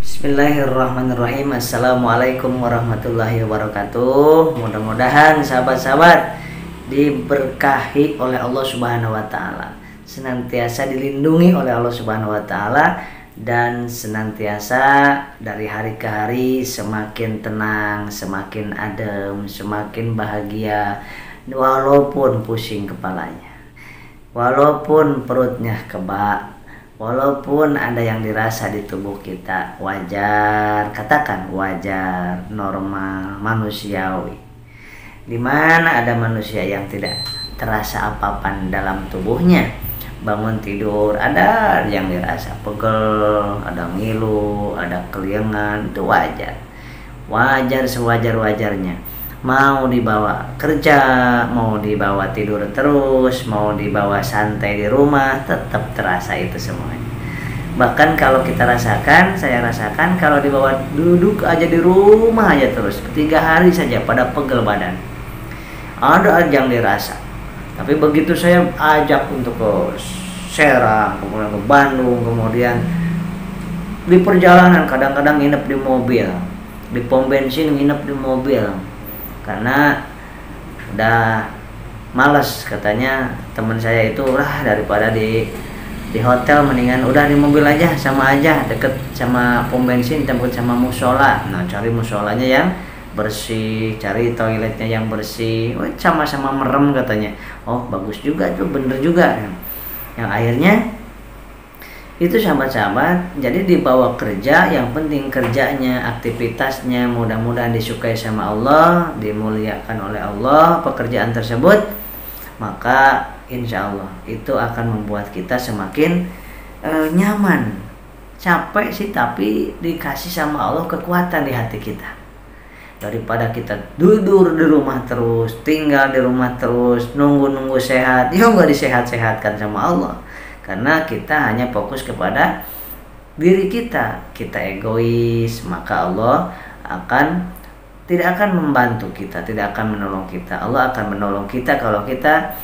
Bismillahirrahmanirrahim. Assalamualaikum warahmatullahi wabarakatuh. Mudah-mudahan sahabat-sahabat diberkahi oleh Allah Subhanahu wa taala, senantiasa dilindungi oleh Allah Subhanahu wa taala, dan senantiasa dari hari ke hari semakin tenang, semakin adem, semakin bahagia, walaupun pusing kepalanya, walaupun perutnya kebak, walaupun ada yang dirasa di tubuh kita. Wajar, katakan wajar, normal, manusiawi. Dimana ada manusia yang tidak terasa apa-apa dalam tubuhnya, bangun tidur ada yang dirasa pegel, ada ngilu, ada keliengan, itu wajar. Wajar sewajar-wajarnya. Mau dibawa kerja, mau dibawa tidur terus, mau dibawa santai di rumah, tetap terasa itu semuanya. Bahkan kalau kita rasakan, saya rasakan kalau dibawa duduk aja di rumah aja terus 3 hari saja pada pegel badan, ada yang dirasa. Tapi begitu saya ajak untuk ke Serang, kemudian ke Bandung, kemudian di perjalanan kadang-kadang nginep di mobil, di pom bensin nginep di mobil, karena udah males, katanya teman saya itu, lah daripada di hotel mendingan udah di mobil aja, sama aja, deket sama pom bensin, tempat sama musola. Nah, cari musolanya yang bersih, cari toiletnya yang bersih, sama-sama merem katanya. Oh, bagus juga tuh, bener juga. Yang akhirnya itu sahabat-sahabat, jadi dibawa kerja, yang penting kerjanya, aktivitasnya mudah-mudahan disukai sama Allah, dimuliakan oleh Allah pekerjaan tersebut, maka insya Allah itu akan membuat kita semakin nyaman. Capek sih, tapi dikasih sama Allah kekuatan di hati kita, daripada kita duduk di rumah terus, tinggal di rumah terus, nunggu sehat, ya nggak disehat-sehatkan sama Allah. Karena kita hanya fokus kepada diri kita egois, maka Allah tidak akan membantu kita, tidak akan menolong kita. Allah akan menolong kita kalau kita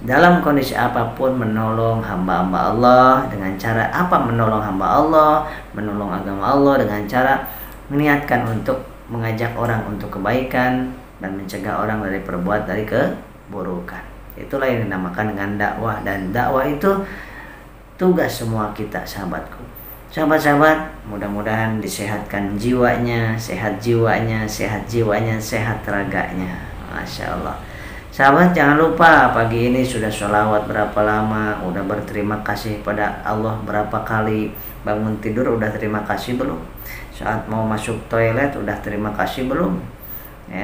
dalam kondisi apapun menolong hamba-hamba Allah. Dengan cara apa menolong hamba Allah, menolong agama Allah? Dengan cara meniatkan untuk mengajak orang untuk kebaikan dan mencegah orang dari keburukan. Itulah yang dinamakan dengan dakwah, dan dakwah itu tugas semua kita, sahabatku. Sahabat-sahabat, mudah-mudahan disehatkan jiwanya, sehat jiwanya, sehat raganya. Masya Allah. Sahabat, jangan lupa pagi ini sudah sholawat berapa lama, udah berterima kasih pada Allah berapa kali, bangun tidur udah terima kasih belum, saat mau masuk toilet udah terima kasih belum,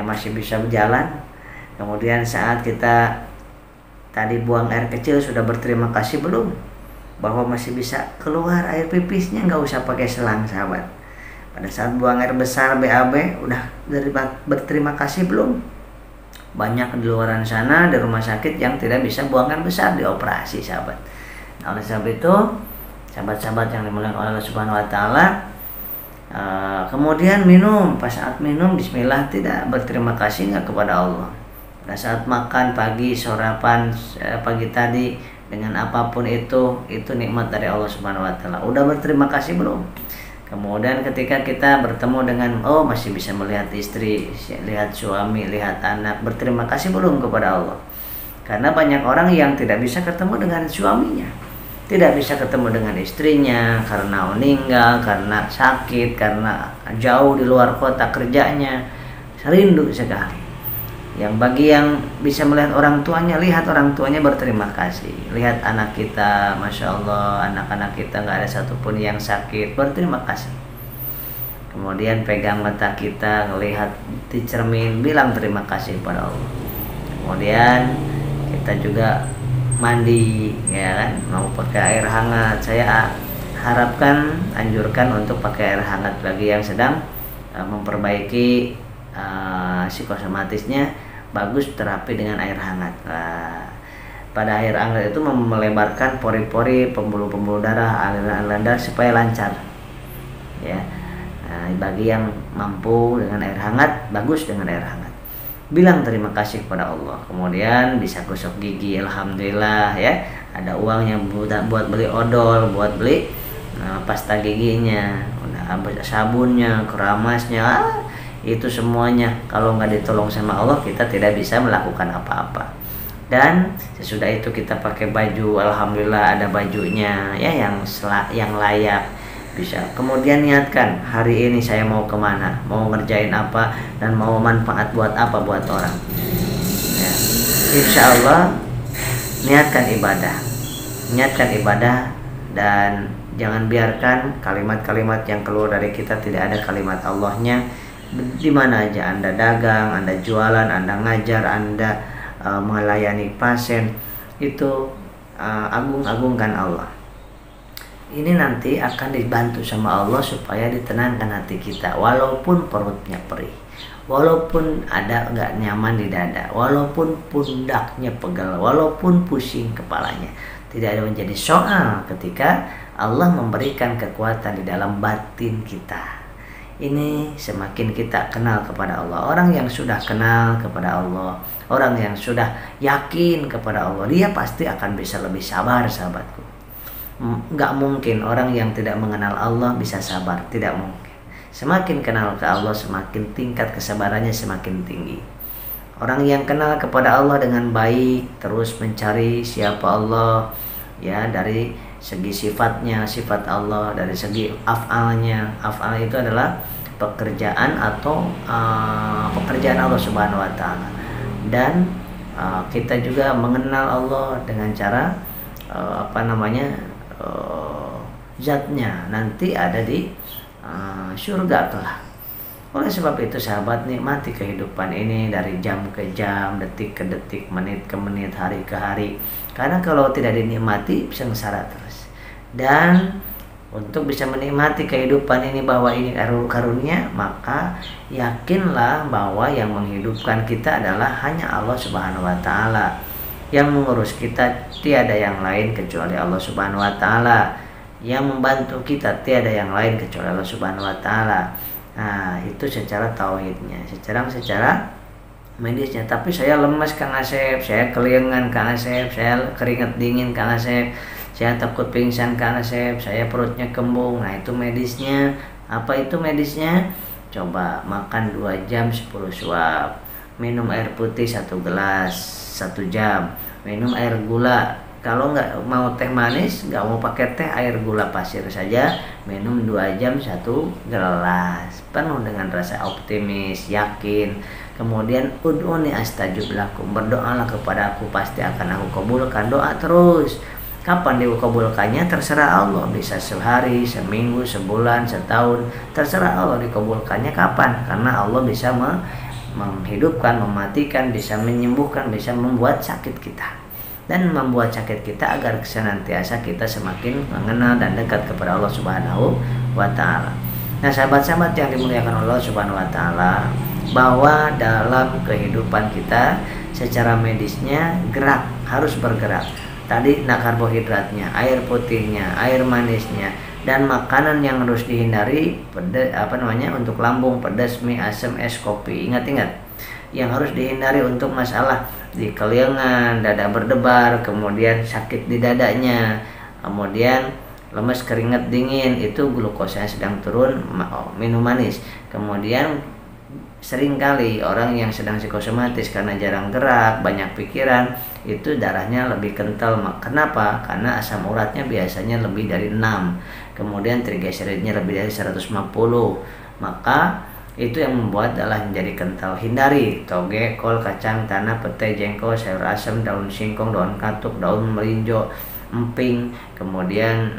masih bisa berjalan. Kemudian saat kita tadi buang air kecil sudah berterima kasih belum, bahwa masih bisa keluar air pipisnya, nggak usah pakai selang, sahabat. Pada saat buang air besar BAB udah berterima kasih belum? Banyak di luaran sana di rumah sakit yang tidak bisa buang air besar, dioperasi, sahabat. Nah, oleh sebab itu sahabat-sahabat yang dimuliakan oleh Allah Subhanahu wa taala, kemudian minum, pas saat minum bismillah, tidak berterima kasih nggak kepada Allah? Pada saat makan pagi, sarapan pagi tadi, dengan apapun itu nikmat dari Allah Subhanahu wa taala. Udah berterima kasih belum? Kemudian ketika kita bertemu dengan masih bisa melihat istri, lihat suami, lihat anak, berterima kasih belum kepada Allah? Karena banyak orang yang tidak bisa ketemu dengan suaminya, tidak bisa ketemu dengan istrinya karena meninggal, karena sakit, karena jauh di luar kota kerjanya, rindu sekali. Yang bagi yang bisa melihat orang tuanya, lihat orang tuanya, berterima kasih. Lihat anak kita, Masya Allah, anak-anak kita nggak ada satupun yang sakit, berterima kasih. Kemudian pegang mata kita, ngelihat di cermin, bilang terima kasih kepada Allah. Kemudian kita juga mandi, ya kan, mau pakai air hangat. Saya harapkan, anjurkan untuk pakai air hangat bagi yang sedang memperbaiki psikosomatisnya. Bagus terapi dengan air hangat. Pada air hangat itu melebarkan pori-pori, pembuluh-pembuluh darah, aliran-aliran darah supaya lancar, ya. Bagi yang mampu dengan air hangat, bagus dengan air hangat. Bilang terima kasih kepada Allah. Kemudian bisa gosok gigi, alhamdulillah, ya. Ada uang yang buat beli odol, buat beli pasta giginya, udah sabunnya, keramasnya, itu semuanya kalau nggak ditolong sama Allah kita tidak bisa melakukan apa-apa. Dan sesudah itu kita pakai baju, alhamdulillah ada bajunya ya yang layak, bisa kemudian niatkan hari ini saya mau kemana, mau ngerjain apa, dan mau manfaat buat apa buat orang ya. Insya Allah niatkan ibadah dan jangan biarkan kalimat-kalimat yang keluar dari kita tidak ada kalimat Allahnya. Di mana aja Anda dagang, Anda jualan, Anda ngajar, Anda melayani pasien, itu agung-agungkan Allah. Ini nanti akan dibantu sama Allah supaya ditenangkan hati kita, walaupun perutnya perih, walaupun ada nggak nyaman di dada, walaupun pundaknya pegal, walaupun pusing kepalanya. Tidak ada menjadi soal ketika Allah memberikan kekuatan di dalam batin kita. Ini semakin kita kenal kepada Allah. Orang yang sudah kenal kepada Allah, orang yang sudah yakin kepada Allah, dia pasti akan bisa lebih sabar, sahabatku. Nggak mungkin orang yang tidak mengenal Allah bisa sabar, tidak mungkin. Semakin kenal ke Allah, semakin tingkat kesabarannya semakin tinggi. Orang yang kenal kepada Allah dengan baik, terus mencari siapa Allah, ya, dari segi sifatnya, sifat Allah, dari segi af'alnya. Af'al itu adalah pekerjaan atau pekerjaan Allah Subhanahu wa taala. Dan kita juga mengenal Allah dengan cara zatnya nanti ada di surga kelak. Oleh sebab itu sahabat, nikmati kehidupan ini dari jam ke jam, detik ke detik, menit ke menit, hari ke hari. Karena kalau tidak dinikmati sengsara terus. Dan untuk bisa menikmati kehidupan ini, bahwa ini karunia, maka yakinlah bahwa yang menghidupkan kita adalah hanya Allah Subhanahu wa taala. Yang mengurus kita tiada yang lain kecuali Allah Subhanahu wa taala. Yang membantu kita tiada yang lain kecuali Allah Subhanahu wa taala. Nah, itu secara tauhidnya, secara medisnya. Tapi saya lemas Kang Asep, saya keliengan Kang Asep, saya keringat dingin Kang Asep, saya takut pingsan Kang Asep, saya perutnya kembung. Nah, itu medisnya. Apa itu medisnya? Coba makan 2 jam 10 suap, minum air putih 1 gelas 1 jam, minum air gula. Kalau nggak mau teh manis, nggak mau pakai teh, air gula pasir saja, minum 2 jam 1 gelas, penuh dengan rasa optimis, yakin. Kemudian ud'uni astajib lakum, berdoalah kepada aku, pasti akan aku kabulkan. Doa terus. Kapan dikabulkannya terserah Allah, bisa sehari, seminggu, sebulan, setahun, terserah Allah dikabulkannya kapan. Karena Allah bisa menghidupkan, mematikan, bisa menyembuhkan, bisa membuat sakit kita, dan membuat sakit kita agar senantiasa kita semakin mengenal dan dekat kepada Allah Subhanahu wa taala. Nah, sahabat-sahabat yang dimuliakan Allah Subhanahu wa taala, bahwa dalam kehidupan kita secara medisnya gerak, harus bergerak. Tadi karbohidratnya, air putihnya, air manisnya, dan makanan yang harus dihindari untuk lambung, pedas, mie, asam, es, kopi. Ingat-ingat yang harus dihindari untuk masalah di keliengan, dada berdebar, kemudian sakit di dadanya, kemudian lemes, keringat dingin, itu glukosanya sedang turun, minum manis. Kemudian seringkali orang yang sedang psikosomatis karena jarang gerak, banyak pikiran, itu darahnya lebih kental. Kenapa? Karena asam uratnya biasanya lebih dari 6, kemudian trigliseridnya lebih dari 150. Maka itu yang membuat adalah menjadi kental. Hindari toge, kol, kacang tanah, petai, jengkol, sayur asam, daun singkong, daun katuk, daun melinjo, emping, kemudian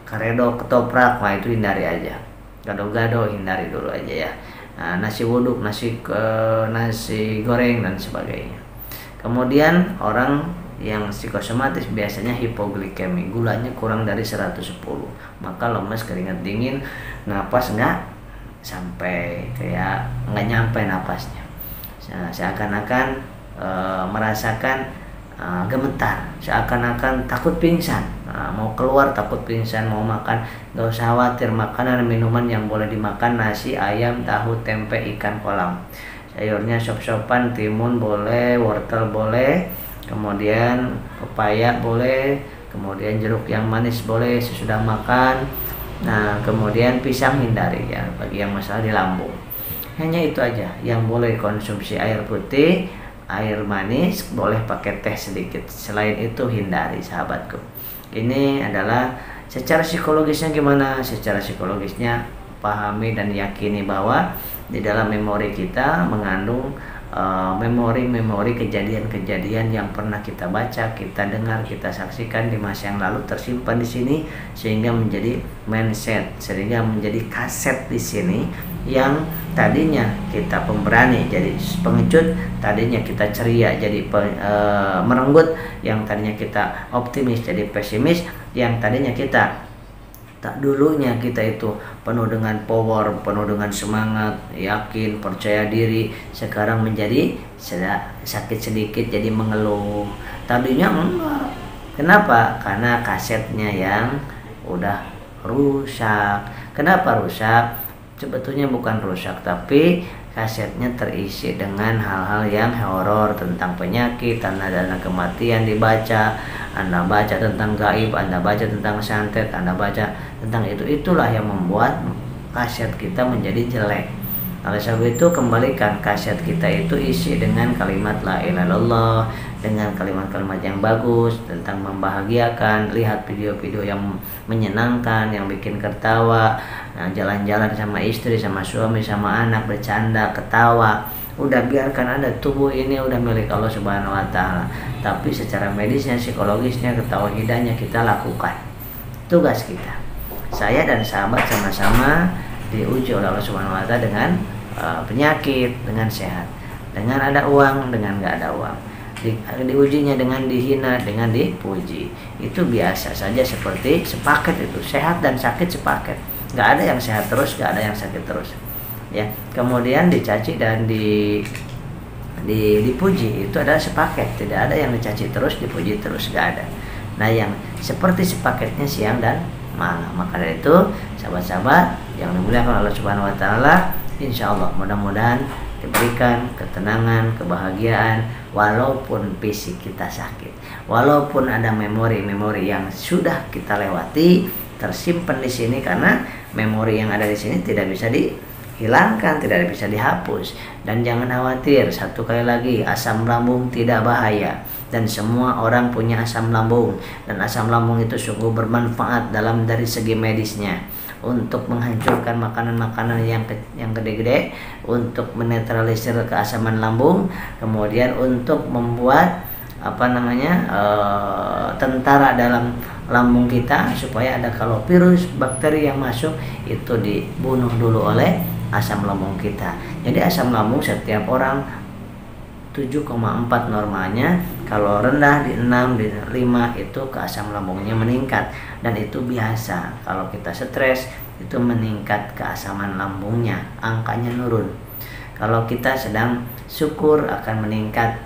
karedok, ketoprak. Nah, itu hindari aja. Gado-gado hindari dulu aja ya. Nasi wuduk, nasi goreng dan sebagainya. Kemudian orang yang psikosomatis biasanya hipoglikemi, gulanya kurang dari 110, maka lemes, keringat dingin, napas nggak sampai, kayak nggak nyampe napasnya, seakan-akan merasakan gemetar, seakan-akan takut pingsan, mau keluar takut pingsan, mau makan gak usah khawatir. Makanan dan minuman yang boleh dimakan nasi, ayam, tahu, tempe, ikan kolam, sayurnya sop-sopan, timun boleh, wortel boleh, kemudian pepaya boleh, kemudian jeruk yang manis boleh sesudah makan. Nah, kemudian pisang hindari ya bagi yang masalah di lambung. Hanya itu aja yang boleh konsumsi. Air putih, air manis, boleh pakai teh sedikit. Selain itu hindari, sahabatku. Ini adalah secara psikologisnya gimana? Secara psikologisnya pahami dan yakini bahwa di dalam memori kita mengandung memori-memori kejadian-kejadian yang pernah kita baca, kita dengar, kita saksikan di masa yang lalu tersimpan di sini, sehingga menjadi mindset, sehingga menjadi kaset di sini yang tadinya kita pemberani jadi pengecut, tadinya kita ceria jadi merenggut, yang tadinya kita optimis jadi pesimis, yang tadinya kita tak dulunya kita itu penuh dengan power, penuh dengan semangat, yakin, percaya diri, sekarang menjadi sakit sedikit jadi mengeluh. Tadinya enggak. Kenapa? Karena kasetnya yang udah rusak. Kenapa rusak? Sebetulnya bukan rusak, tapi kasetnya terisi dengan hal-hal yang horor, tentang penyakit, tanda-tanda kematian dibaca, Anda baca tentang gaib, Anda baca tentang santet, Anda baca tentang itulah yang membuat kaset kita menjadi jelek. Oleh sebab itu, kembalikan kaset kita itu isi dengan kalimat la ilaha illallah, dengan kalimat-kalimat yang bagus tentang membahagiakan. Lihat video-video yang menyenangkan, yang bikin ketawa. Nah, jalan-jalan sama istri, sama suami, sama anak, bercanda, ketawa. Udah biarkan Anda, tubuh ini udah milik Allah Subhanahu wa taala. Tapi secara medisnya, psikologisnya, ketauhidannya kita lakukan. Tugas kita. Saya dan sahabat sama-sama diuji oleh Allah Subhanahu wa taala dengan penyakit, dengan sehat, dengan ada uang, dengan nggak ada uang. Diujinya dengan dihina, dengan dipuji. Itu biasa saja, seperti sepaket itu, sehat dan sakit sepaket. Nggak ada yang sehat terus, nggak ada yang sakit terus. Ya, kemudian dicaci dan dipuji itu adalah sepaket. Tidak ada yang dicaci terus, dipuji terus, nggak ada. Nah, yang seperti sepaketnya siang dan malam. Maka dari itu, sahabat-sahabat yang dimuliakan Allah Subhanahu wa taala, insya Allah mudah-mudahan diberikan ketenangan, kebahagiaan, walaupun fisik kita sakit, walaupun ada memori-memori yang sudah kita lewati tersimpan di sini, karena memori yang ada di sini tidak bisa dihilangkan, tidak bisa dihapus. Dan jangan khawatir, satu kali lagi, asam lambung tidak bahaya, dan semua orang punya asam lambung, dan asam lambung itu sungguh bermanfaat dari segi medisnya, untuk menghancurkan makanan-makanan yang gede-gede, untuk menetralisir keasaman lambung, kemudian untuk membuat tentara dalam lambung kita, supaya ada kalau virus, bakteri yang masuk itu dibunuh dulu oleh asam lambung kita. Jadi asam lambung setiap orang 7,4 normalnya, kalau rendah di 6, di 5 itu ke asam lambungnya meningkat, dan itu biasa. Kalau kita stres itu meningkat keasaman lambungnya, angkanya nurun. Kalau kita sedang syukur akan meningkat,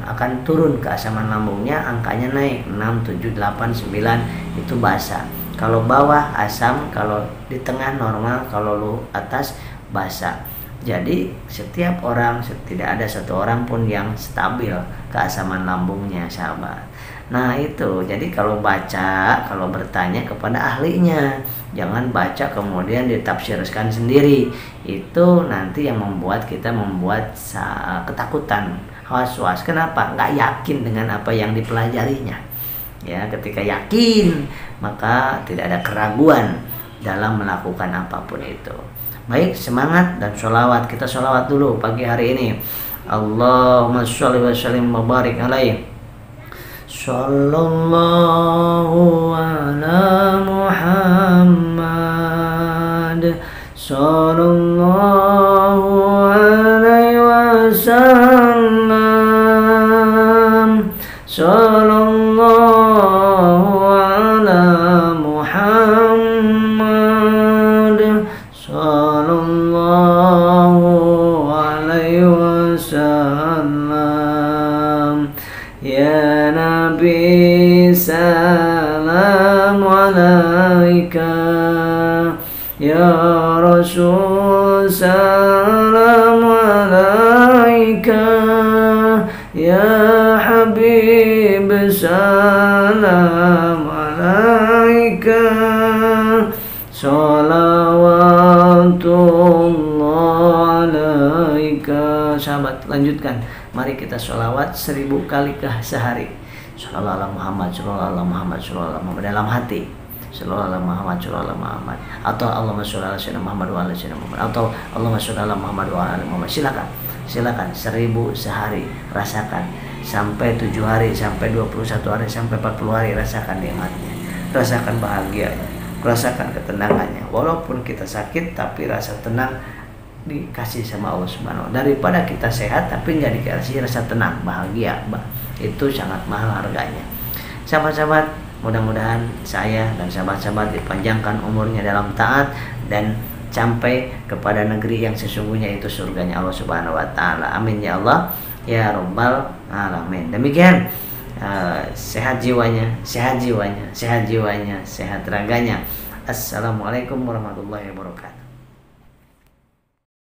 akan turun keasaman lambungnya, angkanya naik 6, 7, 8, 9 itu basa. Kalau bawah asam, kalau di tengah normal, kalau lu atas basa. Jadi setiap orang, tidak ada satu orang pun yang stabil keasaman lambungnya, sahabat. Nah itu, jadi kalau bertanya kepada ahlinya, jangan baca kemudian ditafsirkan sendiri. Itu nanti yang membuat kita ketakutan, was-was. Kenapa? Nggak yakin dengan apa yang dipelajarinya. Ya, ketika yakin, maka tidak ada keraguan dalam melakukan apapun itu. Baik, semangat dan sholawat. Kita sholawat dulu pagi hari ini. Allahumma sholli wa sallim wa barik alaihi. Sallallahu ala Muhammad. Sallallahu alaihi wasallam. Sallallahu ala Muhammad. Sallallahu alaihi wasallam. Ya Nabi salam alaika, ya Rasul salam alaika, ya Habib salam salam alaika sholawatullah alaika. Sahabat, lanjutkan. Mari kita sholawat 1000 kali sehari. Sholawat ala Muhammad, sholawat ala Muhammad, sholawat ala Muhammad dalam hati. Sholawat ala Muhammad, sholawat ala Muhammad. Atau Allahumma sholli ala sayyidina Muhammad wa ala sayyidina Muhammad. Atau Allahumma sholli ala Muhammad wa ala Muhammad. Silakan. Silakan 1000 sehari. Rasakan sampai 7 hari, sampai 21 hari, sampai 40 hari. Rasakan nikmatnya. Rasakan bahagianya. Rasakan ketenangannya. Walaupun kita sakit, tapi rasa tenang dikasih sama Allah Subhanahu wa ta'ala. Daripada kita sehat tapi nggak dikasih rasa tenang, bahagia, itu sangat mahal harganya. Sahabat-sahabat, mudah-mudahan saya dan sahabat-sahabat dipanjangkan umurnya dalam taat dan sampai kepada negeri yang sesungguhnya, itu surganya Allah Subhanahu wa ta'ala. Amin ya Allah ya rabbal alamin. Demikian sehat jiwanya, sehat jiwanya, sehat jiwanya, sehat raganya. Assalamualaikum warahmatullahi wabarakatuh.